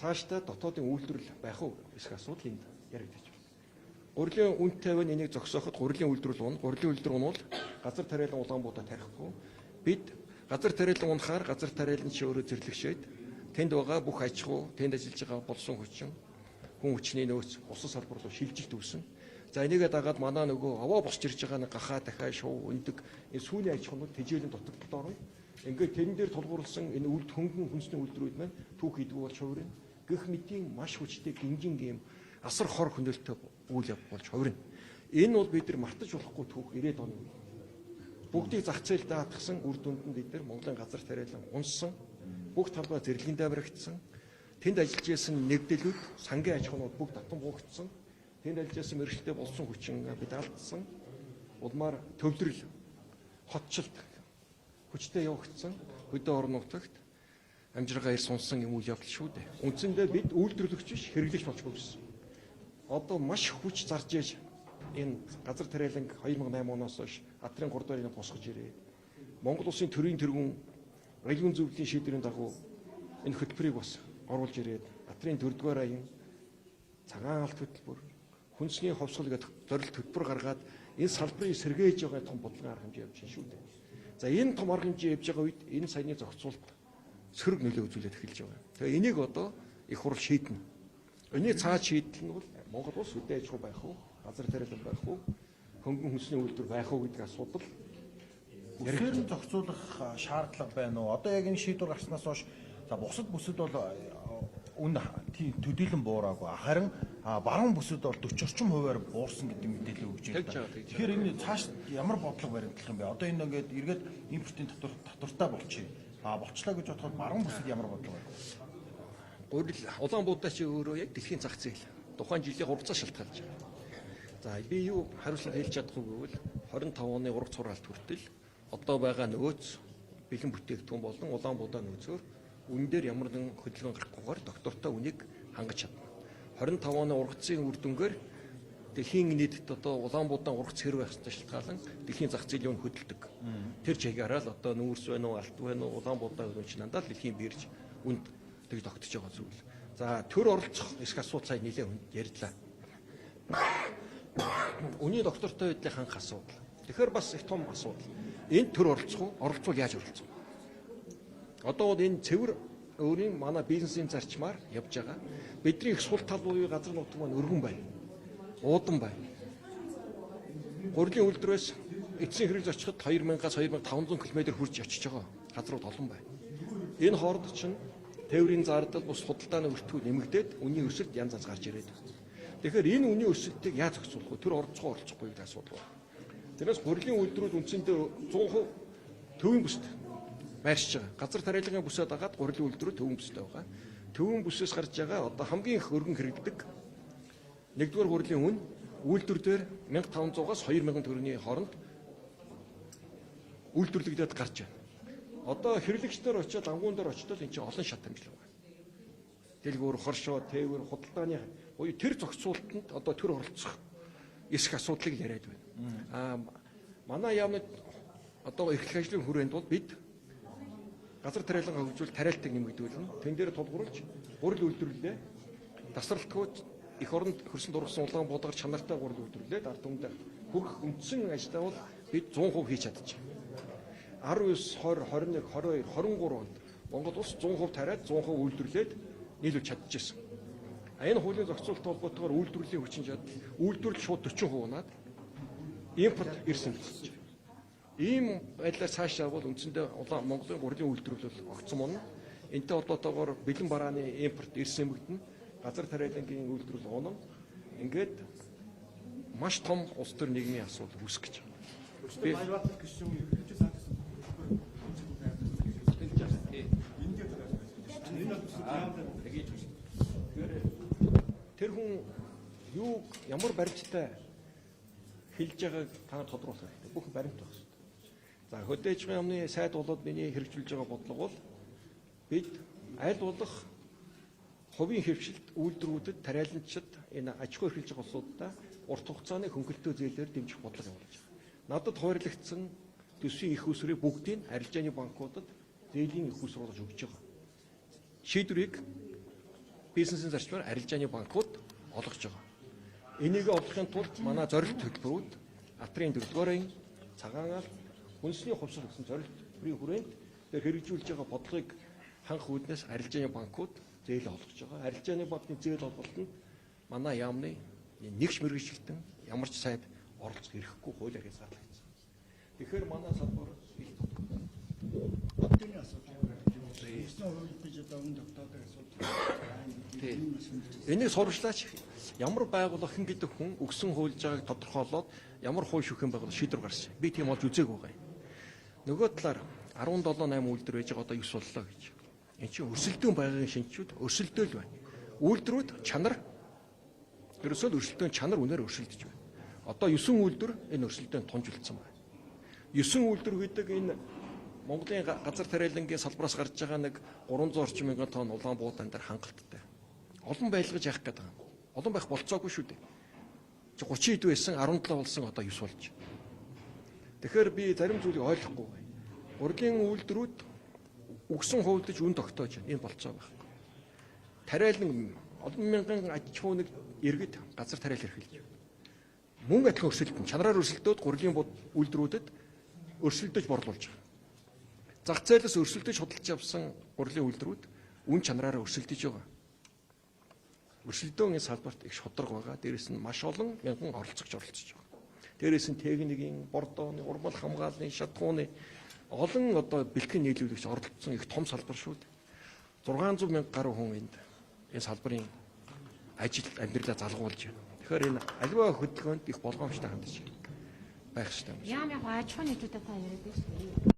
цаашдаа дотоодын үйлдвэрлэл байх уу гэсэн асуудал энд яригдаж байна. Гурилын үн тавин энийг зогсооход гурилын үйлдвэрлэл унах, гурилын үйлдвэр унвал газар тариалан Улаанбуудаа тарихгүй. Бид газар тариалан унахаар газар тариалан чи өөрөө зэрлэгшээд тэнд байгаа бүх аж ахуй, тэнд ажиллаж байгаа болсон хүчин, хүн хүчний нөөц, усан салбар руу шилжилт үүснэ. За энийгээ дагаад манай нөгөө аваа босч ирж байгаа нэг гахаа дахиад шуу өндөг энэ сүүлийн аж ахуйнууд тэжээлэн дутагдaltaд орно. Ингээд тэрэн дээр тулгуурласан энэ хөнгөн хүнсний үйлдвэрүүд маань түүх идэггүй болж хувирна. Гэх мэтийн маш хүчтэй гинжин гэм асар хор хөнөөлтөй үйл явдал болж хувирна. Энэ бол бид нар мартаж болохгүй түүх 90-ад оны үе. Бүгдийг зах зээл даатгсан үр дүнд нь бид нар Монголын газар тариалан унсан, бүх талбай зэрлэгэндээ баригдсан, тэнд ажиллаж байсан нэгдлүүд, сангийн аж ахуйнууд бүгд татан буугдсан, тэнд ажиллаж байсан мэргэжилтэд болсон хүчин бид алдсан, улмаар төвлөрөл, хотчлт хүчтэй явагдсан, хөдөө орон нутагт амжиргаа ирс унсан юм үйл явдал шүү дээ. Үндсэндээ бид үйлдвэрлэгч биш хэрэглэгч болчихгүй гэсэн. Одоо маш хүч зарж ээж энэ газар тариаланг 2008 оноос хойш Атрын 3 дуурайг босгож ирээ. Монгол улсын төрийн тэргүүн аюулгүй зөвлөлийн шийдвэрийн дагуу энэ хөтөлбөрийг бас оруулж ирээд Атрын 4-р аян цагаан алт хөтөлбөр, хүнсний ховсгол гэдэг зорилт хөтөлбөр гаргаад энэ салбарыг сэргээж байгаа том бодлогын арга хэмжээ явж байна шүү дээ. За энэ том арга хэмжээ явж байгаа үед энэ саяны зохицуулт сөрөг нөлөө үзүүлээд эхэлж байгаа. Тэгээ энийг одоо их хурл шийднэ. Энийг цааш шийдэл нь бол Монгол улс үдээ аж ахуй байх уу, газар тариалан байх уу, хөнгөн хүнсний үйлдвэр байх уу гэдэг асуудал Үхээр нь зохицуулах шаардлага байна уу? Одоо яг энэ шийдвэр гарснаас хойш за бусад бүсэд бол үн төдийлөн буураагүй. Харин баруун бүсэд бол 40 орчим хувиар буурсан гэдэг мэдээлэл өгч байна. Тэгэхээр энэ цааш ямар бодлого баримтлах юм бэ? Одоо энэ ингээд эргээд импортын татвартай болчихъя. Болчлаа гэж бодоход баруун бүсэд ямар бодлого байна? Гурил Улаанбуудаа чи өөрөө яг дэлхийн зах зээл тухайн жилийн 3 цаг шалтгаалж байгаа. За би юу хариуцлага хэлж чадахгүй гэвэл 25 оны ураг цураалт хүртэл одоо байгаа нөөц бэлэн бүтээгдэхүүн болон Улаанбуудаа нөөцөөр үн дээр ямар нэгэн хөдөлгөөн гарахгүйгээр доктортой үнийг хангаж чадна. 25 оны ургацын үр дүнгээр дэлхийн нийтэд одоо Улаанбуудаа ургац хэрэг байх ёстой шалтгаалan дэлхийн зах зээлийн үн хөдөлдөг. Тэр чигээр л одоо нүүрс байна уу, алт байна уу, Улаанбуудаа өрөөч надад дэлхийн бирж үнд тэг тогтож байгаа зүйл. За төр оролцох эсэх асуудал сайн нэлээд ярьлаа. Үний доктортой байдлыг хангах асуудал. Тэгэхээр бас их том асуудал. Энд төр оролцох уу? Оролцвол яаж оролцох вэ? Одоо энэ цэвэр өөрийн манай бизнесийн зарчмаар явж байгаа. Бидний их сул тал буюу газар нутаг маань өргөн байна. Уудан байна. Гурилын үйлдвэрээс эцсийн хэрэг зочиход 2000-аас 2500 км хүрч очиж байгаа газрууд олон байна. Энэ хооронд чинь тээврийн зардал бус худалдааны өртгөө нэмэгдээд үнийн өсөлт янз янз гарч ирээд байна. Тэгэхээр энэ үнийн өсөлтийг яаж зохицуулах вэ? Тэр оролцохгүй гэдэг асуудал байна. Тэрнээс гурилын үйлдвэрүүд үндсэндээ 100% төвийн бүсд байршиж байгаа. Газар тариалгын бүсээ дагаад гурилын үйлдвэрүүд төвийн бүстэй байгаа. Төвийн бүсээс гарч байгаа одоо хамгийн их өргөн хэрэгдэг нэгдүгээр гурилын үн үйлдвэр дээр 1500-аас 2000 төгрөгийн хооронд үйлдвэрлэгдээд гарч байна. Одоо хэрэглэгчдэр очиод ангуун дээр очтол эн чинь олон шат хэмжлэг байна. Дэлгүүр, хоршоо, тээвэр, худалдааны буюу тэр зохицуултанд одоо төр оролцох эсэх асуудлыг яриад байна. Манай яамнад одоо эрхлэх ажлын хүрээнд бол бид газар тариалан хөгжүүл тариалтыг нэмэгдүүлнэ. Тэн дээр тулгуурлаж гурил үйлдвэрлэлээ тасралтгүй их оронд хөрсөн дургасан Улаанбуудаар чанартай гурил үйлдвэрлэлээд ард түмэнд хүрэх үндсэн ажлаа бол бид 100% хийж чадчихжээ. 19, 20, 21, 22, 23 онд Монгол улс 100% тариад 100% үйлдвэрлээд нийлүүлж чадчихсан. Энэ хуулийн зохицуулалт холбоотойгоор үйлдвэрлэлийн хүчин чадал үйлдвэрлэл шууд 40% унаад импорт ирсэн гэж байна. Ийм байдлаар цааш явбал үндсэндээ Монголын гурилын үйлдвэрлэл огцом унна. Энтэй холбоотойгоор бэлэн барааны импорт ирсэн мэгдэн газар тариалангийн үйлдвэрлэл унана. Ингээд маш том улс төр нийгмийн асуудал үүсэх гэж байна. Тэр хүн юу ямар баримттай хэлж байгааг та нар тодруулах хэрэгтэй. Бүх баримт байх хэрэгтэй. За хөдөө аж ахуйн яамны сайд болоод миний хэрэгжүүлж байгаа бодлого бол бид аль болох хувийн хөвшилт үйлдвэрүүдэд тариаланчид энэ аж ахуй эрхэлж байгаа улсуудаа урт хугацааны хөнгөлөлтөө зээлээр дэмжих бодлого явуулж байгаа. Надад хуваарлагдсан төсвийн их усрыг бүгдийг арилжааны банкудад зээлийн их усруулж өгч байгаа. Шийдвэрийг бизнесийн зарчмаар арилжааны банкуд олгож байгаа. Энийг олохын тулд манай зорилт төлбөрүүд Атрын 4-р цагаан алт хүнсний хувьсгал гэсэн зорилт төлбөрийн хүрээнд тэр хэрэгжүүлж байгаа бодлогыг ханх үүднээс арилжааны банкуд зээл олгож байгаа. Арилжааны банкны зээл олголт нь манай яамны нэгж мэргэжилтэн ямар ч сайд оролцох эрхгүй хуулиар хязгаарлагдсан. Тэгэхээр манай салбар их Батны асуудал. Эсний хууль гэж одоо өмнө тогтоодог асуудал. энийг сурвалжлаач ямар байгууллага хэн гэдэг хүн өгсөн хуульж байгааг тодорхойлоод ямар хууль шүүхэн байгууллага шийдвэр гаргасан. Би тийм болж үзээгүй байгаа юм. Нөгөө талаар 17-8 үйлдвэр байж байгаа одоо 9 боллоо гэж. Энд чинь өрсөлдөөн байгагийн шинжчүүд өрсөлдөөл байна. Үйлдвэрүүд чанар ерөөсөө өрсөлдөөн чанар үнээр өрсөлдөж байна. Одоо 9 үйлдвэр энэ өрсөлдөөнд тунжуулсан байна. 9 үйлдвэр гэдэг энэ Монголын газар тариалангийн салбараас гарч байгаа нэг 300 орчим мянган тонн улаан буудан дээр хангалттай. Олон байлгаж явах гэдэг юм. Олон байх болцоогүй шүү дээ. 30 хэд байсан 17 болсон одоо 9 болж. Тэгэхээр би зарим зүйлийг ойлгохгүй байна. Урлагийн үйлдвэрүүд өгсөн хувьдаж үн тогтоож энэ болцоо байхгүй. Тариалан олон мянган аж ахуй нэг иргэд газар тариал эрхэлж байна. Мөн адилхан өрсөлдөн чанараар өрсөлдөөд урлагийн үйлдвэрүүдэд өрсөлдөж борлуулж байгаа. Зах зээлээс өрсөлдөж худалдаж авсан урлагийн үйлдвэрүүд үн чанараараа өрсөлдөж байгаа. Өрсөлдөөн энэ салбарт их шударга байгаа. Дээрээс нь маш олон мянган оролцож байгаа. Дээрээс нь техникийн, бордооны, урмал хамгааллын, шатхууны олон одоо бэлтгэн нийлүүлэгч оролцсон их том салбар шүү дээ. 600 мянга гаруй хүн энэ салбарын ажил амьдралаа залгуулж байна. Тэгэхээр энэ аливаа хөдөлгөөнд их болгоомжтой хандаж байх хэрэгтэй юм. Яам яг аж ахуйн нийтүүдэд та яриад байна шүү дээ.